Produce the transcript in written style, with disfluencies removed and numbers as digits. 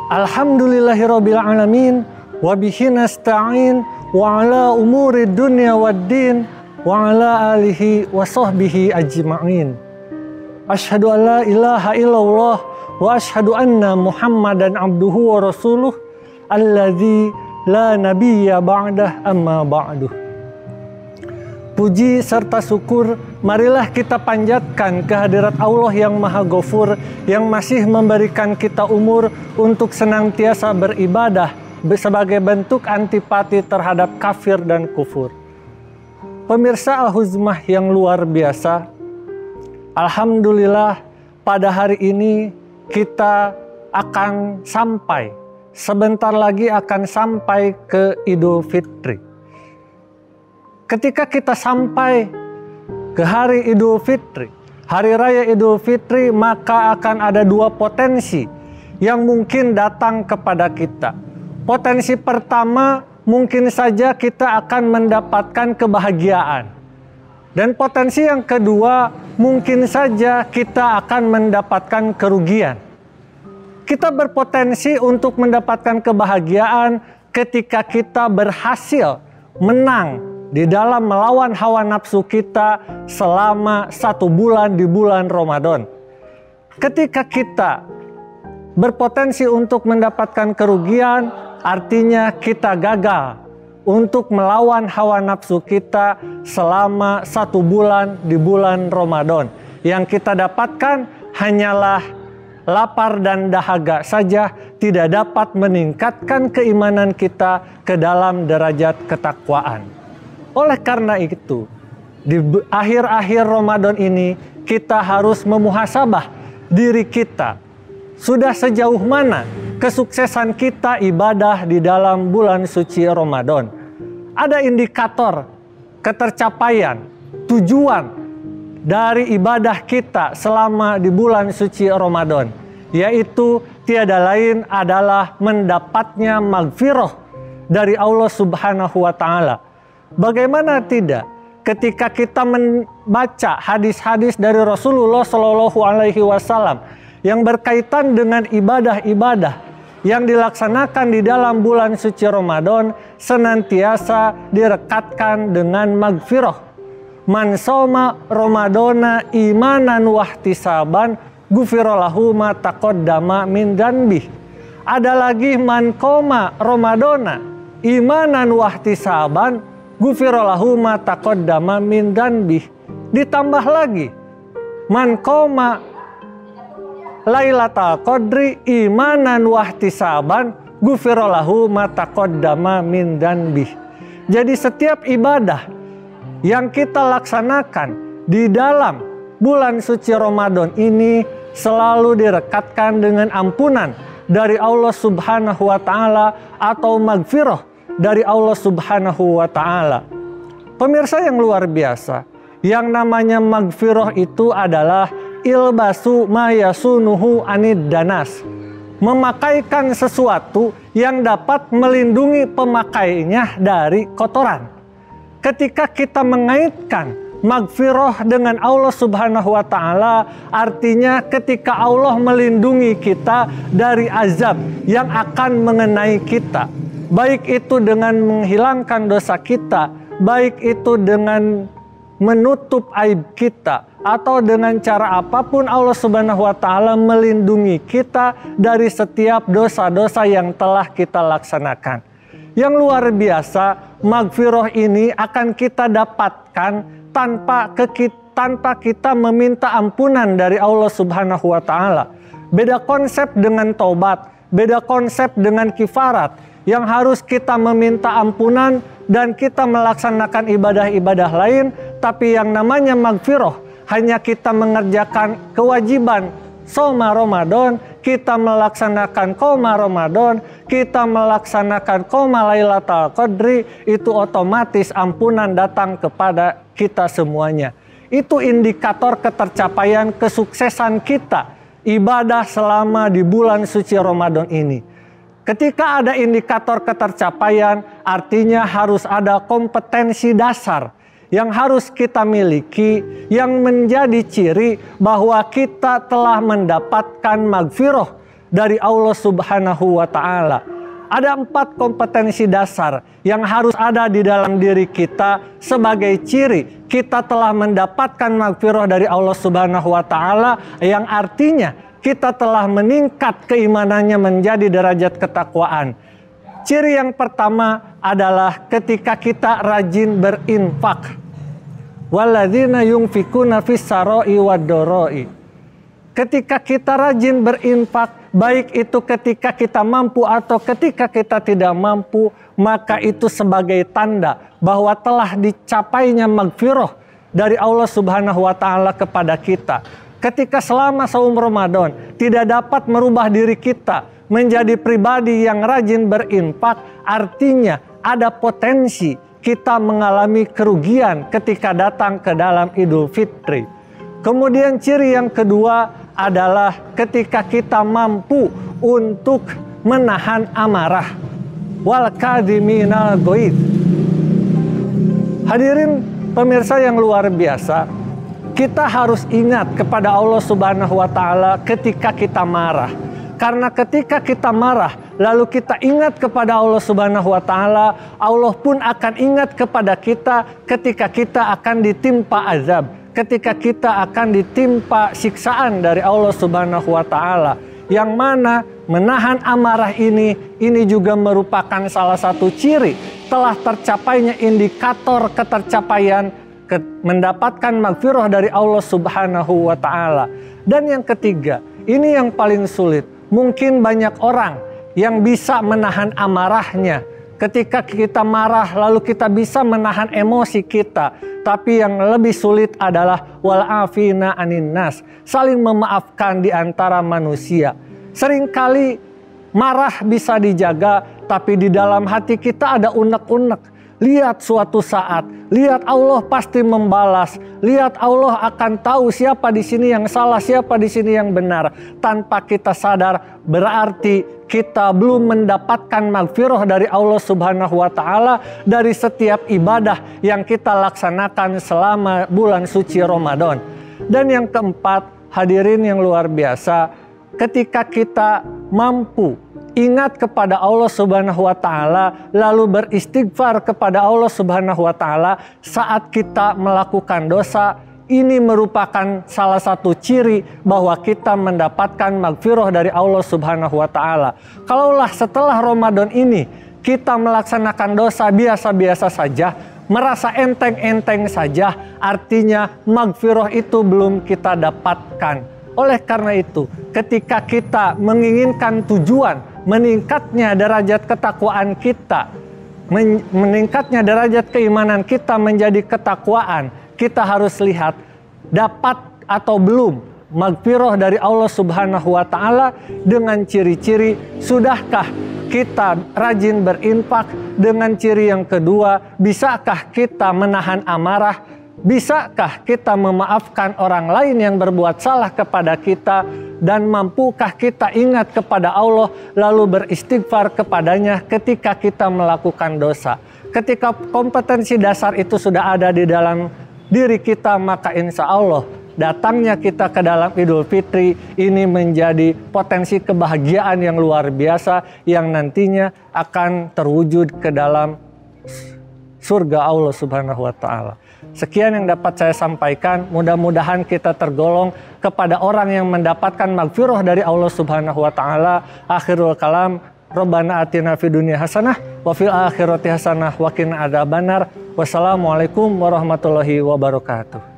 Alhamdulillahirabbil alamin wa bihi nasta'in wa ala umuri dunya waddin wa ala alihi wa sahbihi ajma'in. Asyhadu an la ilaha illallah wa asyhadu anna Muhammadan abduhu wa rasuluh alladzi la nabiyya ba'dah amma ba'duh. Puji serta syukur marilah kita panjatkan kehadirat Allah yang Maha Ghafur, yang masih memberikan kita umur untuk senantiasa beribadah sebagai bentuk antipati terhadap kafir dan kufur. Pemirsa Al-Huzmah yang luar biasa, alhamdulillah pada hari ini kita akan sampai, sebentar lagi akan sampai ke Idul Fitri. Ketika kita sampai ke hari Idul Fitri, hari raya Idul Fitri, maka akan ada dua potensi yang mungkin datang kepada kita. Potensi pertama, mungkin saja kita akan mendapatkan kebahagiaan. Dan potensi yang kedua, mungkin saja kita akan mendapatkan kerugian. Kita berpotensi untuk mendapatkan kebahagiaan ketika kita berhasil menang di dalam melawan hawa nafsu kita selama 1 bulan di bulan Ramadan. Ketika kita berpotensi untuk mendapatkan kerugian, artinya kita gagal untuk melawan hawa nafsu kita selama 1 bulan di bulan Ramadan. Yang kita dapatkan hanyalah lapar dan dahaga saja, tidak dapat meningkatkan keimanan kita ke dalam derajat ketakwaan. Oleh karena itu, di akhir-akhir Ramadan ini kita harus memuhasabah diri kita. Sudah sejauh mana kesuksesan kita ibadah di dalam bulan suci Ramadan? Ada indikator ketercapaian, tujuan dari ibadah kita selama di bulan suci Ramadan, yaitu tiada lain adalah mendapatnya maghfirah dari Allah Subhanahu wa Ta'ala. Bagaimana tidak ketika kita membaca hadis-hadis dari Rasulullah Shallallahu Alaihi Wasallam yang berkaitan dengan ibadah-ibadah yang dilaksanakan di dalam bulan suci Ramadan senantiasa direkatkan dengan maghfirah. Man shoma Ramadana imanan wahtisaban ghufira lahu ma taqaddama min dzanbih. Ada lagi man qoma Ramadana imanan wahtisaban ghufira lahu ma taqaddama min dzanbih. Ditambah lagi man qoma Lailatul Qadri imanan wahtisaban ghufira lahu ma taqaddama min dzanbih. Jadi setiap ibadah yang kita laksanakan di dalam bulan suci Ramadan ini selalu direkatkan dengan ampunan dari Allah Subhanahu wa Ta'ala atau maghfirah dari Allah Subhanahu wa Ta'ala. Pemirsa yang luar biasa, yang namanya maghfirah itu adalah ilbasu ma yasunuhu anid danas. Memakaikan sesuatu yang dapat melindungi pemakainya dari kotoran. Ketika kita mengaitkan maghfirah dengan Allah Subhanahu wa Ta'ala, artinya ketika Allah melindungi kita dari azab yang akan mengenai kita, baik itu dengan menghilangkan dosa kita, baik itu dengan menutup aib kita, atau dengan cara apapun Allah Subhanahu wa Ta'ala melindungi kita dari setiap dosa-dosa yang telah kita laksanakan. Yang luar biasa, maghfirah ini akan kita dapatkan tanpa kita meminta ampunan dari Allah Subhanahu wa Ta'ala. Beda konsep dengan taubat, beda konsep dengan kifarat, yang harus kita meminta ampunan dan kita melaksanakan ibadah-ibadah lain, tapi yang namanya maghfirah hanya kita mengerjakan kewajiban shoma Ramadan, kita melaksanakan qoma Ramadan, kita melaksanakan qoma Lailatul Qadri, itu otomatis ampunan datang kepada kita semuanya. Itu indikator ketercapaian kesuksesan kita ibadah selama di bulan suci Ramadan ini. Ketika ada indikator ketercapaian, artinya harus ada kompetensi dasar yang harus kita miliki, yang menjadi ciri bahwa kita telah mendapatkan maghfirah dari Allah Subhanahu wa Ta'ala. Ada 4 kompetensi dasar yang harus ada di dalam diri kita sebagai ciri kita telah mendapatkan maghfirah dari Allah Subhanahu wa Ta'ala, yang artinya kita telah meningkat keimanannya menjadi derajat ketakwaan. Ciri yang pertama adalah ketika kita rajin berinfak. Walladzina yunfikuna fis sarai wad dharai. Ketika kita rajin berinfak, baik itu ketika kita mampu atau ketika kita tidak mampu, maka itu sebagai tanda bahwa telah dicapainya maghfirah dari Allah Subhanahu wa Ta'ala kepada kita. Ketika selama saum Ramadan tidak dapat merubah diri kita menjadi pribadi yang rajin berinfak, artinya ada potensi kita mengalami kerugian ketika datang ke dalam Idul Fitri. Kemudian ciri yang kedua adalah ketika kita mampu untuk menahan amarah. Wal kadhiminal ghaidh. Hadirin pemirsa yang luar biasa, kita harus ingat kepada Allah Subhanahu wa Ta'ala ketika kita marah. Karena ketika kita marah, lalu kita ingat kepada Allah Subhanahu wa Ta'ala, Allah pun akan ingat kepada kita ketika kita akan ditimpa azab, ketika kita akan ditimpa siksaan dari Allah Subhanahu wa Ta'ala. Yang mana menahan amarah ini juga merupakan salah satu ciri telah tercapainya indikator ketercapaian mendapatkan maghfirah dari Allah Subhanahu wa Ta'ala. Dan yang ketiga, ini yang paling sulit. Mungkin banyak orang yang bisa menahan amarahnya. Ketika kita marah lalu kita bisa menahan emosi kita. Tapi yang lebih sulit adalah wal'afina anin nas, saling memaafkan di antara manusia. Seringkali marah bisa dijaga, tapi di dalam hati kita ada unek-unek. Lihat suatu saat, lihat Allah pasti membalas. Lihat Allah akan tahu siapa di sini yang salah, siapa di sini yang benar. Tanpa kita sadar, berarti kita belum mendapatkan maghfirah dari Allah Subhanahu wa Ta'ala dari setiap ibadah yang kita laksanakan selama bulan suci Ramadan. Dan yang keempat, hadirin yang luar biasa, ketika kita mampu ingat kepada Allah Subhanahu wa Ta'ala, lalu beristighfar kepada Allah Subhanahu wa Ta'ala saat kita melakukan dosa, ini merupakan salah satu ciri bahwa kita mendapatkan maghfirah dari Allah Subhanahu wa Ta'ala. Kalaulah setelah Ramadan ini kita melaksanakan dosa biasa-biasa saja, merasa enteng-enteng saja, artinya maghfirah itu belum kita dapatkan. Oleh karena itu, ketika kita menginginkan tujuan meningkatnya derajat ketakwaan kita, meningkatnya derajat keimanan kita menjadi ketakwaan, kita harus lihat dapat atau belum maghfirah dari Allah Subhanahu wa Ta'ala dengan ciri-ciri sudahkah kita rajin berinfak, dengan ciri yang kedua bisakah kita menahan amarah, bisakah kita memaafkan orang lain yang berbuat salah kepada kita, dan mampukah kita ingat kepada Allah lalu beristighfar kepadanya ketika kita melakukan dosa. Ketika kompetensi dasar itu sudah ada di dalam diri kita, maka insya Allah datangnya kita ke dalam Idul Fitri ini menjadi potensi kebahagiaan yang luar biasa yang nantinya akan terwujud ke dalam surga Allah Subhanahu wa Ta'ala. Sekian yang dapat saya sampaikan. Mudah-mudahan kita tergolong kepada orang yang mendapatkan maghfirah dari Allah Subhanahu wa Ta'ala. Akhirul kalam, Rabbana atina fid dunya hasanah wa fil akhirati hasanah wa qina adzabannar. Wassalamualaikum warahmatullahi wabarakatuh.